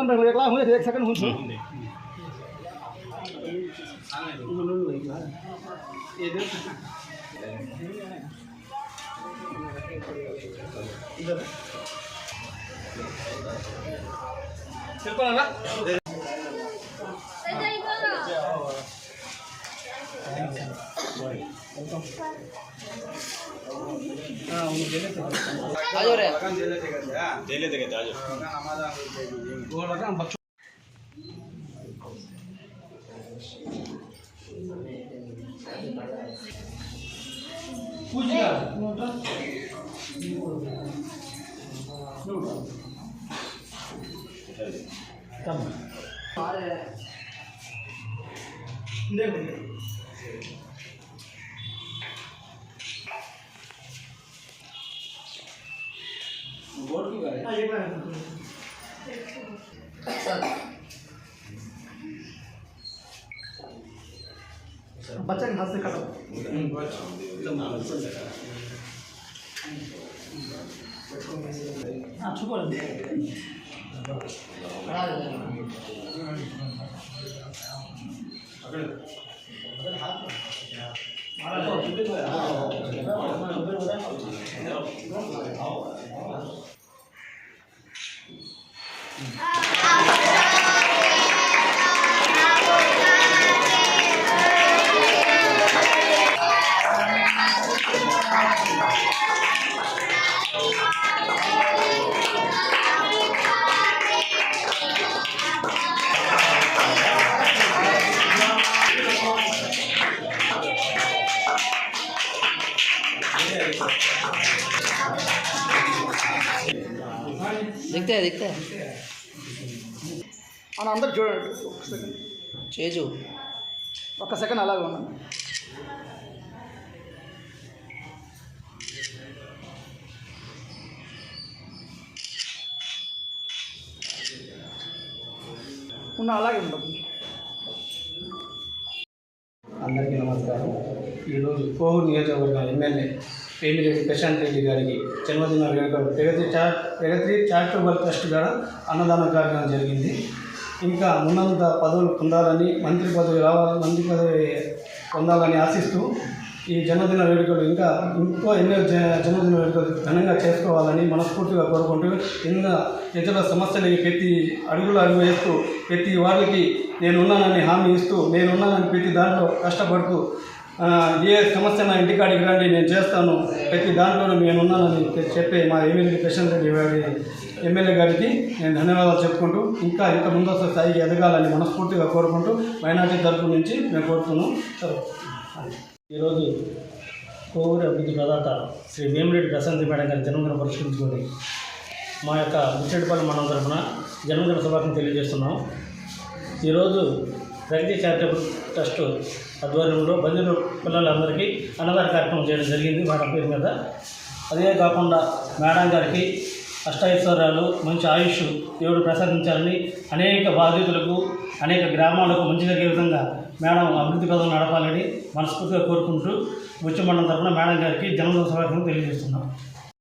एक सेकंड हुन्छ बच्चा के हाथ से काटो छुपा दिखता है మన అందరూ చూడండి చేజు ఒక సెకండ్ అలాగే ఉన్నాను అలాగే ఉండదు అందరికీ నమస్కారం. ఈరోజు కోవూరు నియోజకవర్గ ఎమ్మెల్యే వేమిరెడ్డి ప్రశాంత్ రెడ్డి గారికి జన్మదిన వేడుకలు ప్రగతి చారిటబుల్ ట్రస్ట్ ద్వారా అన్నదాన కార్యక్రమం జరిగింది. ఇంకా ఉన్నంత పదవులు పొందాలని మంత్రి పదవి పొందాలని ఆశిస్తూ ఈ జన్మదిన వేడుకలు ఇంకా ఎన్నో జన్మదిన వేడుకలు ఘనంగా చేసుకోవాలని మనస్ఫూర్తిగా కోరుకుంటూ ప్రజల సమస్యలకి ప్రతి అడుగులు వేస్తూ ప్రతి వాళ్ళకి నేనున్నానని హామీ ఇస్తూ నేనున్నానని ప్రతి దాంట్లో కష్టపడుతూ ఏ సమస్య నా ఇంటికాడికి రండి నేను చేస్తాను ప్రతి దాంట్లోనూ నేనున్నానని చెప్పే మా వేమిరెడ్డి ప్రశాంత్ రెడ్డి గారి ఎమ్మెల్యే గారికి నేను ధన్యవాదాలు చెప్పుకుంటూ ఇంకా ముందస్తు స్థాయికి ఎదగాలని మనస్ఫూర్తిగా కోరుకుంటూ మైనార్టీ తరఫు నుంచి మేము కోరుతున్నాం. ఈరోజు కోవూరు అభివృద్ధి ప్రదాత శ్రీ వేమిరెడ్డి ప్రశాంత్ మేడం గారి జన్మదిన పురస్కరించుకొని మా యొక్క ముచ్చటిపల్లి మండలం తరఫున జన్మదిన శుభాకాంక్షలు తెలియజేస్తున్నాం. ఈరోజు ప్రగతి చారిటబుల్ ట్రస్ట్ ఆధ్వర్యంలో బంధువుల పిల్లలందరికీ అన్నదాన కార్యక్రమం చేయడం జరిగింది మేడం పేరు మీద. అదే కాకుండా మేడం గారికి అష్టైశ్వర్యాలు మంచి ఆయుష్ దేవుడు ప్రసాదించాలని అనేక బాధితులకు అనేక గ్రామాలకు మంచి జరిగే విధంగా మేడం అభివృద్ధి పదవులు నడపాలని మనస్ఫూర్తిగా కోరుకుంటూ ముత్యం మండలం తరఫున మేడం గారికి జన్మదిన శుభాకాంక్షలు తెలియజేస్తున్నాం.